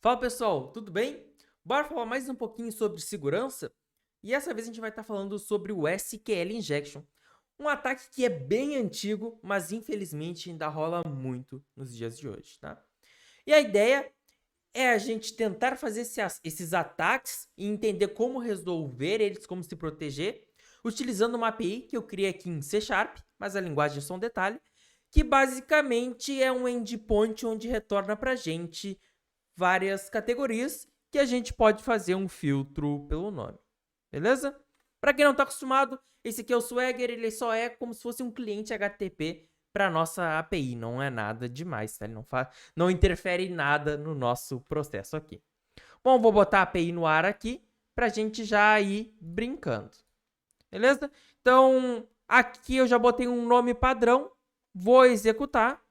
Fala pessoal, tudo bem? Bora falar mais um pouquinho sobre segurança? E essa vez a gente vai estar falando sobre o SQL Injection. Um ataque que é bem antigo, mas infelizmente ainda rola muito nos dias de hoje, tá? E a ideia é a gente tentar fazer esses ataques e entender como resolver eles, como se proteger, utilizando uma API que eu criei aqui em C#, mas a linguagem é só um detalhe, que basicamente é um endpoint onde retorna pra gente várias categorias que a gente pode fazer um filtro pelo nome, beleza? Para quem não está acostumado, esse aqui é o Swagger, ele só é como se fosse um cliente HTTP para nossa API, não é nada demais, tá? Ele não interfere em nada no nosso processo aqui. Bom, vou botar a API no ar aqui para a gente já ir brincando, beleza? Então, aqui eu já botei um nome padrão, vou executar.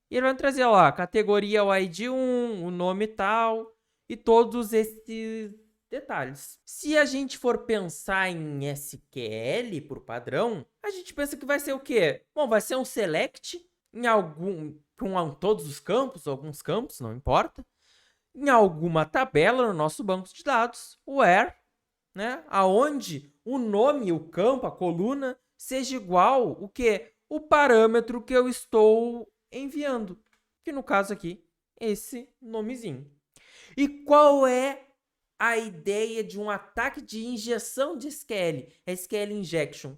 E ele vai trazer lá, categoria o ID 1, o nome tal e todos esses detalhes. Se a gente for pensar em SQL por padrão, a gente pensa que vai ser o quê? Bom, vai ser um select com todos os campos, alguns campos, não importa. Em alguma tabela no nosso banco de dados, where, né? Aonde o nome, o campo, a coluna seja igual o quê? O parâmetro que eu estou enviando, que no caso aqui, esse nomezinho. E qual é a ideia de um ataque de injeção de SQL, SQL Injection?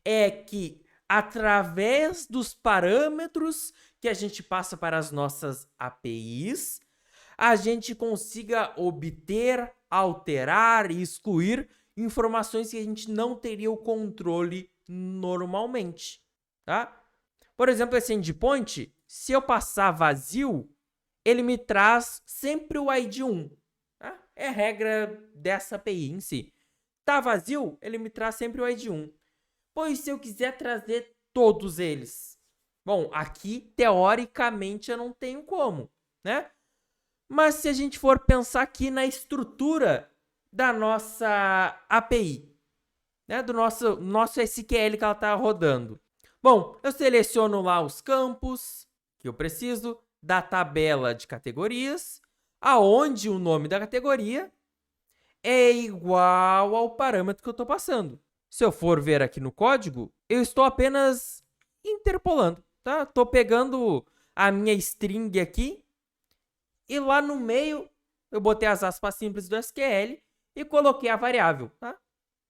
É que através dos parâmetros que a gente passa para as nossas APIs, a gente consiga obter, alterar e excluir informações que a gente não teria o controle normalmente, tá? Por exemplo, esse endpoint, se eu passar vazio, ele me traz sempre o ID 1. Tá? É regra dessa API em si. Tá vazio, ele me traz sempre o ID 1. Pois se eu quiser trazer todos eles? Bom, aqui, teoricamente, eu não tenho como, né? Mas se a gente for pensar aqui na estrutura da nossa API, né? Do nosso SQL que ela está rodando. Bom, eu seleciono lá os campos que eu preciso da tabela de categorias, aonde o nome da categoria é igual ao parâmetro que eu estou passando. Se eu for ver aqui no código, eu estou apenas interpolando, tá? Estou pegando a minha string aqui e lá no meio eu botei as aspas simples do SQL e coloquei a variável, tá?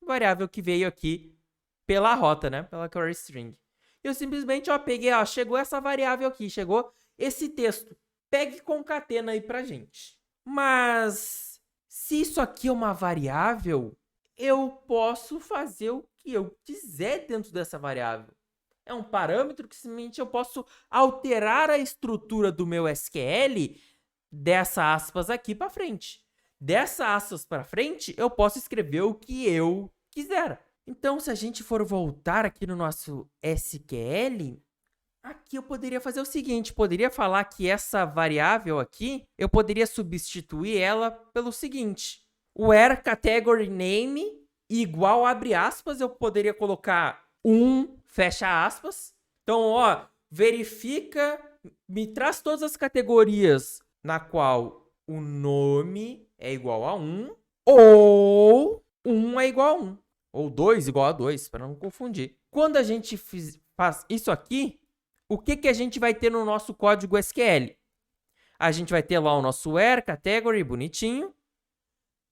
Variável que veio aqui pela rota, né? Pela query string. Eu simplesmente, peguei, chegou essa variável aqui, chegou esse texto. Pegue e concatena aí pra gente. Mas se isso aqui é uma variável, eu posso fazer o que eu quiser dentro dessa variável. É um parâmetro que simplesmente eu posso alterar a estrutura do meu SQL dessa aspas aqui para frente. Dessa aspas para frente, eu posso escrever o que eu quiser. Então, se a gente for voltar aqui no nosso SQL, aqui eu poderia fazer o seguinte, poderia falar que essa variável aqui, eu poderia substituir ela pelo seguinte, where category name igual, abre aspas, eu poderia colocar fecha aspas. Então, verifica, me traz todas as categorias na qual o nome é igual a 1 ou 1 é igual a 1. Ou 2 igual a 2, para não confundir. Quando a gente faz isso aqui, o que a gente vai ter no nosso código SQL? A gente vai ter lá o nosso where, category, bonitinho,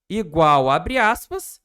igual, abre aspas,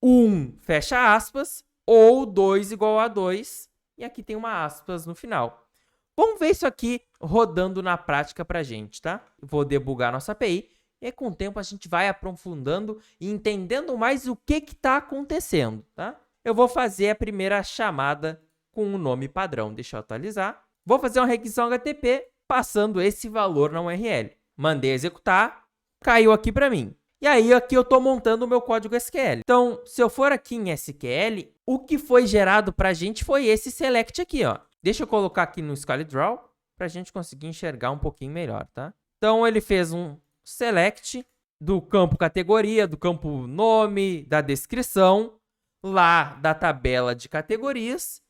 1, fecha aspas, ou 2 igual a 2, e aqui tem uma aspas no final. Vamos ver isso aqui rodando na prática pra gente, tá? Vou debugar nossa API. E com o tempo a gente vai aprofundando e entendendo mais o que está acontecendo, tá? Eu vou fazer a primeira chamada com o nome padrão. Deixa eu atualizar. Vou fazer uma requisição HTTP passando esse valor na URL. Mandei executar, caiu aqui para mim. E aí aqui eu estou montando o meu código SQL. Então, se eu for aqui em SQL, o que foi gerado para a gente foi esse select aqui, ó. Deixa eu colocar aqui no SqualeDraw para a gente conseguir enxergar um pouquinho melhor, tá? Então, ele fez um select do campo categoria, do campo nome, da descrição, lá da tabela de categorias.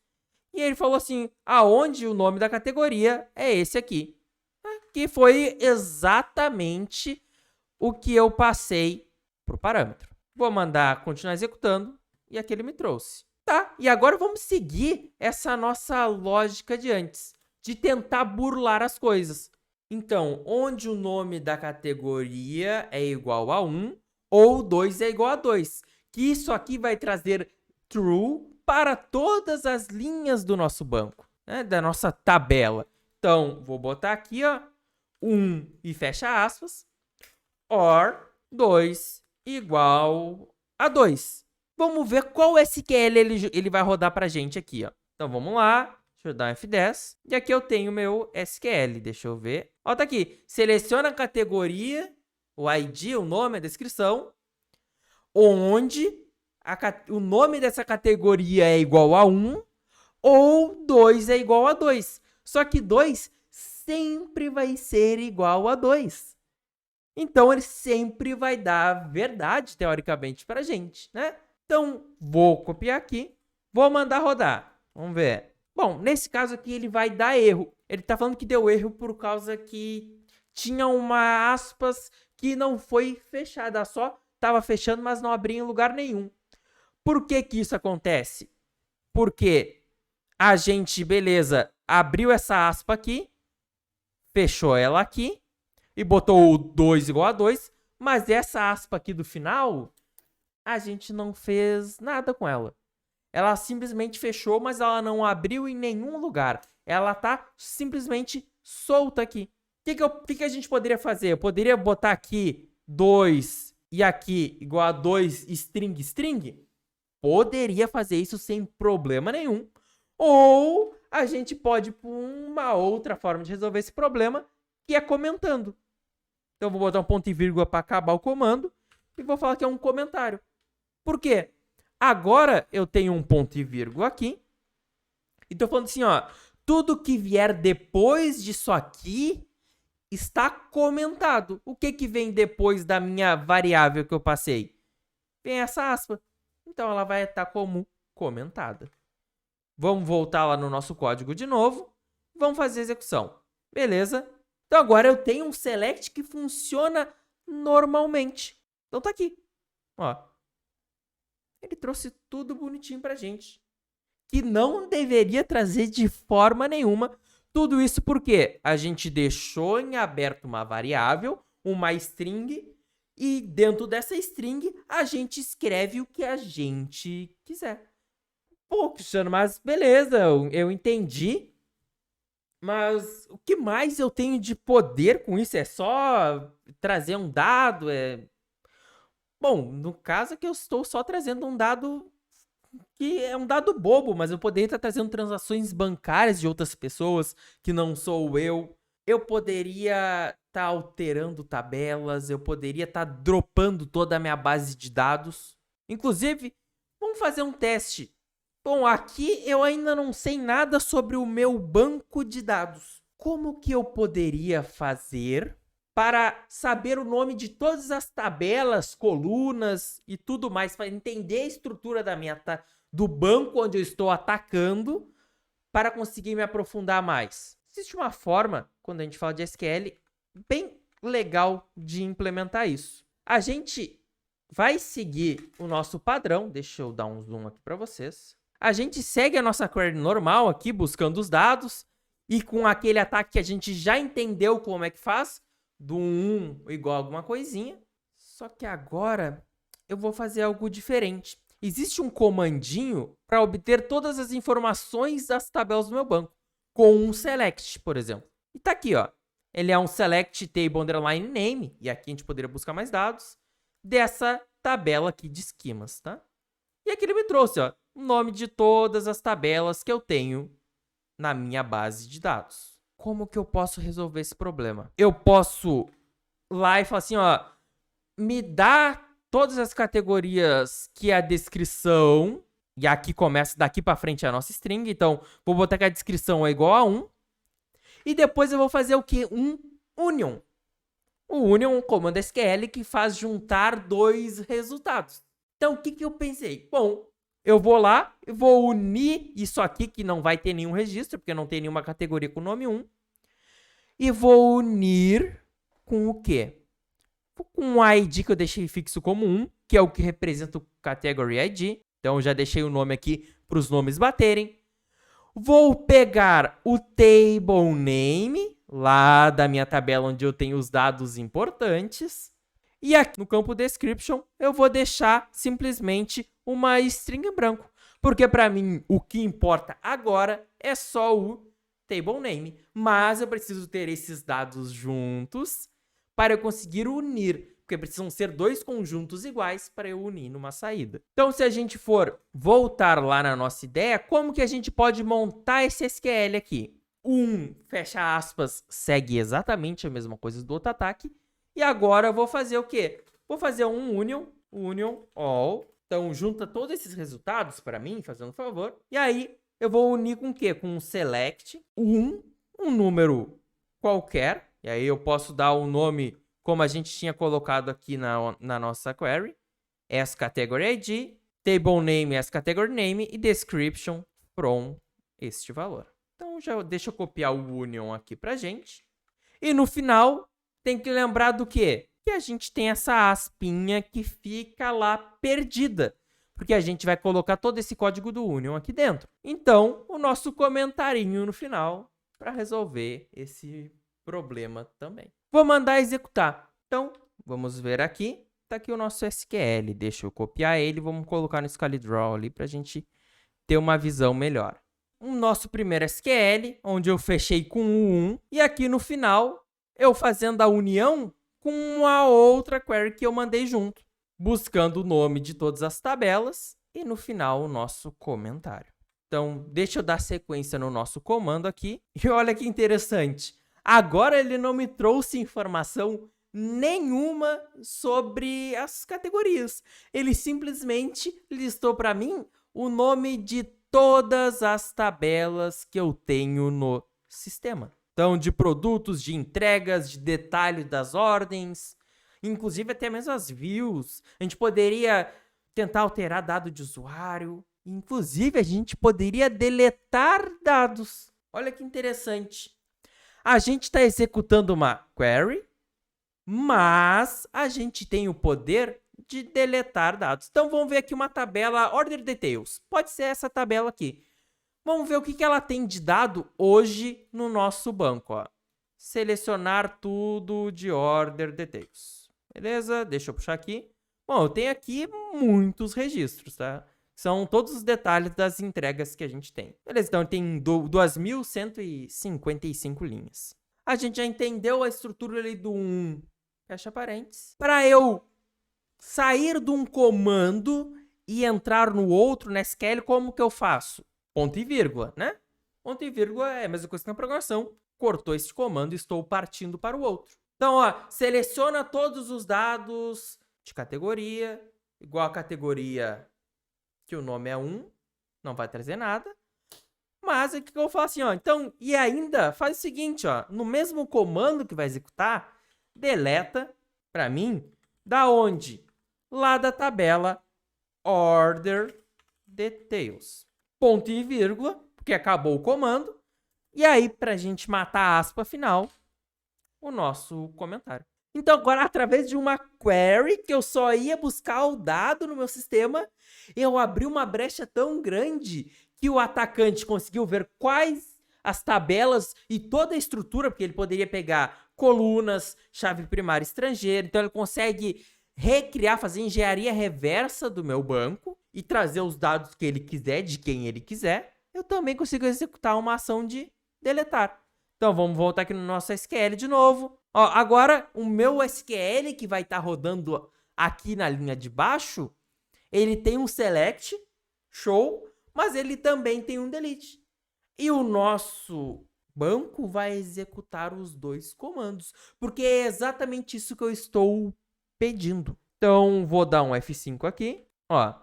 E ele falou assim, aonde o nome da categoria é esse aqui. O que foi exatamente o que eu passei para o parâmetro. Vou mandar continuar executando e aqui ele me trouxe. Tá, e agora vamos seguir essa nossa lógica de antes, de tentar burlar as coisas. Então, onde o nome da categoria é igual a 1 ou 2 é igual a 2. Que isso aqui vai trazer true para todas as linhas do nosso banco, né, da nossa tabela. Então, vou botar aqui, ó, 1 e fecha aspas, or 2 igual a 2. Vamos ver qual SQL ele vai rodar pra gente aqui, ó. Então, vamos lá. Deixa eu dar um F10. E aqui eu tenho meu SQL. Deixa eu ver. Ó, tá aqui. Seleciona a categoria, o ID, o nome, a descrição, onde o nome dessa categoria é igual a 1 ou 2 é igual a 2. Só que 2 sempre vai ser igual a 2. Então, ele sempre vai dar a verdade, teoricamente, pra gente, né? Então, vou copiar aqui, vou mandar rodar. Vamos ver. Bom, nesse caso aqui, ele vai dar erro. Ele tá falando que deu erro por causa que tinha uma aspas que não foi fechada. Só estava fechando, mas não abria em lugar nenhum. Por que que isso acontece? Porque a gente, beleza, abriu essa aspa aqui, fechou ela aqui e botou o 2 igual a 2, mas essa aspa aqui do final, a gente não fez nada com ela. Ela simplesmente fechou, mas ela não abriu em nenhum lugar. Ela tá simplesmente solta aqui. O que a gente poderia fazer? Eu poderia botar aqui 2 e aqui igual a 2 string string? Poderia fazer isso sem problema nenhum. Ou a gente pode ir por uma outra forma de resolver esse problema, que é comentando. Então, eu vou botar um ponto e vírgula para acabar o comando e vou falar que é um comentário. Por quê? Agora eu tenho um ponto e vírgula aqui. E tô falando assim, ó. Tudo que vier depois disso aqui está comentado. O que vem depois da minha variável que eu passei? Vem essa aspa. Então, ela vai estar como comentada. Vamos voltar lá no nosso código de novo. Vamos fazer a execução. Beleza? Então, agora eu tenho um select que funciona normalmente. Então, tá aqui. Ó. Ele trouxe tudo bonitinho pra gente. Que não deveria trazer de forma nenhuma. Tudo isso porque a gente deixou em aberto uma variável, uma string, e dentro dessa string a gente escreve o que a gente quiser. Pô, Cristiano, mas beleza, eu entendi. Mas o que mais eu tenho de poder com isso? É só trazer um dado? Bom, no caso é que eu estou só trazendo um dado que é um dado bobo, mas eu poderia estar trazendo transações bancárias de outras pessoas que não sou eu. Eu poderia estar alterando tabelas, eu poderia estar dropando toda a minha base de dados. Inclusive, vamos fazer um teste. Bom, aqui eu ainda não sei nada sobre o meu banco de dados. Como que eu poderia fazer para saber o nome de todas as tabelas, colunas e tudo mais, para entender a estrutura do banco onde eu estou atacando, para conseguir me aprofundar mais? Existe uma forma, quando a gente fala de SQL, bem legal de implementar isso. A gente vai seguir o nosso padrão. Deixa eu dar um zoom aqui para vocês. A gente segue a nossa query normal aqui, buscando os dados, e com aquele ataque que a gente já entendeu como é que faz, do 1 igual a alguma coisinha. Só que agora eu vou fazer algo diferente. Existe um comandinho para obter todas as informações das tabelas do meu banco, com um select, por exemplo. E tá aqui, ó. Ele é um select table underline name, e aqui a gente poderia buscar mais dados, dessa tabela aqui de esquemas, tá? E aqui ele me trouxe, ó, o nome de todas as tabelas que eu tenho na minha base de dados. Como que eu posso resolver esse problema? Eu posso ir lá e falar assim, ó, me dá todas as categorias que a descrição, e aqui começa daqui para frente a nossa string, então vou botar que a descrição é igual a 1, e depois eu vou fazer o quê? Um union. O union é um comando SQL que faz juntar dois resultados. Então, o que eu pensei? Bom, eu vou lá e vou unir isso aqui, que não vai ter nenhum registro, porque não tem nenhuma categoria com o nome 1. e vou unir com o quê? Com o ID que eu deixei fixo como 1, que é o que representa o Category ID. Então, já deixei o nome aqui para os nomes baterem. Vou pegar o Table Name, lá da minha tabela onde eu tenho os dados importantes. E aqui no campo Description, eu vou deixar simplesmente uma string em branco. Porque para mim, o que importa agora é só o Table Name. Mas eu preciso ter esses dados juntos para eu conseguir unir, porque precisam ser dois conjuntos iguais para eu unir numa saída. Então, se a gente for voltar lá na nossa ideia, como que a gente pode montar esse SQL aqui? Fecha aspas, segue exatamente a mesma coisa do outro ataque. E agora eu vou fazer o quê? Vou fazer um union all. Então, junta todos esses resultados para mim, fazendo um favor. E aí, eu vou unir com o quê? Com um select, um número qualquer. E aí eu posso dar o nome como a gente tinha colocado aqui na nossa query. As category ID, table name as category name e description from este valor. Então, deixa eu copiar o union aqui pra gente. E no final, tem que lembrar do quê? Que a gente tem essa aspinha que fica lá perdida. Porque a gente vai colocar todo esse código do union aqui dentro. Então, o nosso comentarinho no final para resolver esse problema também. Vou mandar executar. Então, vamos ver aqui. Está aqui o nosso SQL. Deixa eu copiar ele. Vamos colocar no ScaleDraw ali para a gente ter uma visão melhor. O nosso primeiro SQL, onde eu fechei com o 1. E aqui no final, eu fazendo a união com uma outra query que eu mandei junto. Buscando o nome de todas as tabelas. E no final, o nosso comentário. Então, deixa eu dar sequência no nosso comando aqui. E olha que interessante. Agora ele não me trouxe informação nenhuma sobre as categorias. Ele simplesmente listou para mim o nome de todas as tabelas que eu tenho no sistema. Então, de produtos, de entregas, de detalhes das ordens, inclusive até mesmo as views. A gente poderia tentar alterar dado de usuário. Inclusive, a gente poderia deletar dados. Olha que interessante. A gente está executando uma query, mas a gente tem o poder de deletar dados. Então, vamos ver aqui uma tabela Order Details. Pode ser essa tabela aqui. Vamos ver o que ela tem de dado hoje no nosso banco. Ó. Selecionar tudo de Order Details. Beleza? Deixa eu puxar aqui. Bom, eu tenho aqui muitos registros, tá? São todos os detalhes das entregas que a gente tem. Beleza, então tem 2.155 linhas. A gente já entendeu a estrutura ali do fecha parênteses. Para eu sair de um comando e entrar no outro, na SQL, como que eu faço? Ponto e vírgula, né? Ponto e vírgula é a mesma coisa que na programação. Cortou este comando e estou partindo para o outro. Então, ó, seleciona todos os dados de categoria, igual a categoria que o nome é 1, não vai trazer nada. Mas aqui que eu vou falar assim, ó, então, e ainda faz o seguinte, ó, no mesmo comando que vai executar, deleta para mim, da onde? Lá da tabela Order Details. Ponto e vírgula, porque acabou o comando. E aí, para a gente matar a aspa final, o nosso comentário. Então, agora, através de uma query, que eu só ia buscar o dado no meu sistema, eu abri uma brecha tão grande que o atacante conseguiu ver quais as tabelas e toda a estrutura, porque ele poderia pegar colunas, chave primária estrangeira, então ele consegue recriar, fazer engenharia reversa do meu banco e trazer os dados que ele quiser, de quem ele quiser. Eu também consigo executar uma ação de deletar. Então, vamos voltar aqui no nosso SQL de novo. Ó, agora, o meu SQL que vai estar rodando aqui na linha de baixo, ele tem um select, show, mas ele também tem um delete. E o nosso banco vai executar os dois comandos, porque é exatamente isso que eu estou pedindo. Então, vou dar um F5 aqui. Ó,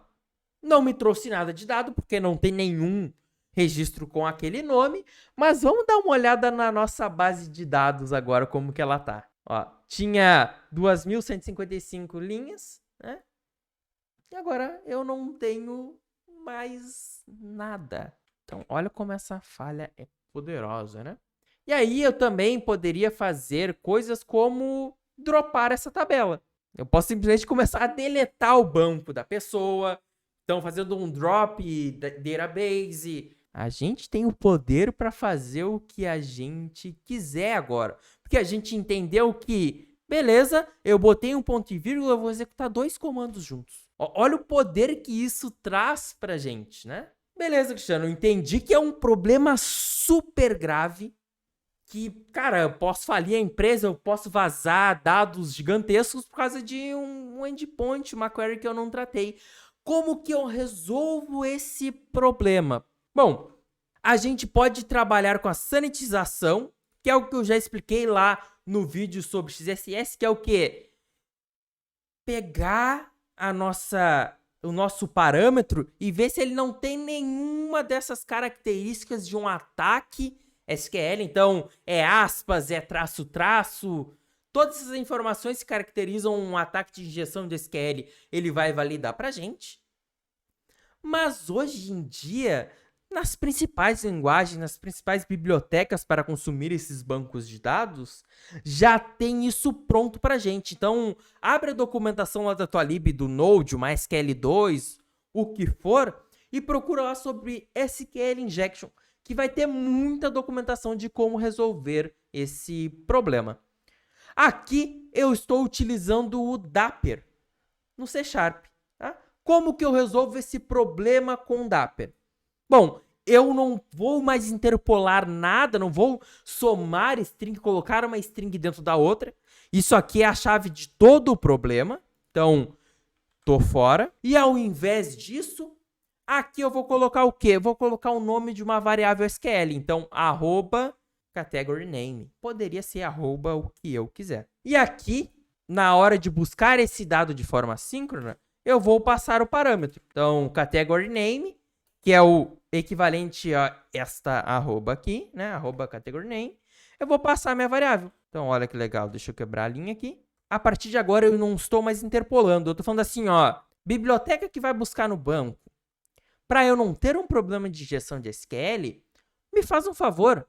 não me trouxe nada de dado, porque não tem nenhum registro com aquele nome, mas vamos dar uma olhada na nossa base de dados agora, como que ela tá. Ó, tinha 2.155 linhas, né? E agora eu não tenho mais nada. Então, olha como essa falha é poderosa, né? E aí eu também poderia fazer coisas como dropar essa tabela. Eu posso simplesmente começar a deletar o banco da pessoa. Então, fazendo um drop database. A gente tem o poder para fazer o que a gente quiser agora. Porque a gente entendeu que, beleza, eu botei um ponto e vírgula, eu vou executar 2 comandos juntos. Olha o poder que isso traz pra gente, né? Beleza, Cristiano, eu entendi que é um problema super grave. Que, cara, eu posso falir a empresa, eu posso vazar dados gigantescos por causa de um endpoint, uma query que eu não tratei. Como que eu resolvo esse problema? Bom, a gente pode trabalhar com a sanitização, que é o que eu já expliquei lá no vídeo sobre XSS, que é o quê? Pegar o nosso parâmetro e ver se ele não tem nenhuma dessas características de um ataque SQL. Então, é aspas, é traço, traço. Todas essas informações que caracterizam um ataque de injeção de SQL, ele vai validar pra gente. Mas hoje em dia, nas principais linguagens, nas principais bibliotecas para consumir esses bancos de dados, já tem isso pronto pra gente. Então, abre a documentação lá da tua lib do Node, o MySQL2, o que for, e procura lá sobre SQL Injection, que vai ter muita documentação de como resolver esse problema. Aqui eu estou utilizando o Dapper no C#. Tá? Como que eu resolvo esse problema com o Dapper? Bom, eu não vou mais interpolar nada, não vou somar string, colocar uma string dentro da outra. Isso aqui é a chave de todo o problema. Então, tô fora. E ao invés disso, aqui eu vou colocar o quê? Eu vou colocar o nome de uma variável SQL. Então, @category name. Poderia ser o que eu quiser. E aqui, na hora de buscar esse dado de forma síncrona, eu vou passar o parâmetro. Então, category name, que é o equivalente a esta arroba aqui, né? @category name. Eu vou passar a minha variável. Então, olha que legal. Deixa eu quebrar a linha aqui. A partir de agora, eu não estou mais interpolando. Eu estou falando assim, ó. Biblioteca que vai buscar no banco. Para eu não ter um problema de injeção de SQL, me faz um favor.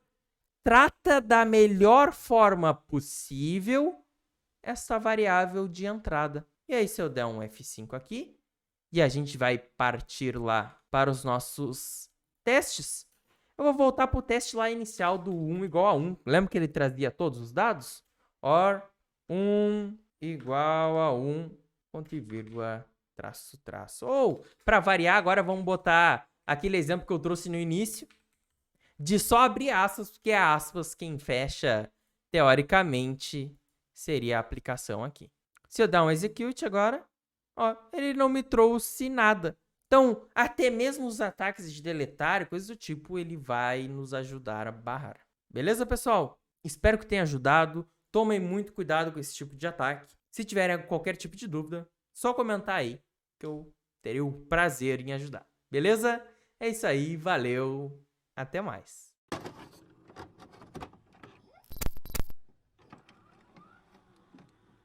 Trata da melhor forma possível essa variável de entrada. E aí, se eu der um F5 aqui, e a gente vai partir lá para os nossos testes, eu vou voltar para o teste lá inicial do 1 igual a 1. Lembra que ele trazia todos os dados? Or 1 igual a 1, ponto e vírgula, traço, traço. Ou, para variar, agora vamos botar aquele exemplo que eu trouxe no início, de só abrir aspas, porque é aspas quem fecha, teoricamente, seria a aplicação aqui. Se eu dar um execute agora, ó, ele não me trouxe nada. Então, até mesmo os ataques de deletar e coisas do tipo, ele vai nos ajudar a barrar. Beleza, pessoal? Espero que tenha ajudado. Tomem muito cuidado com esse tipo de ataque. Se tiverem qualquer tipo de dúvida, só comentar aí, que eu terei o prazer em ajudar. Beleza? É isso aí, valeu, até mais.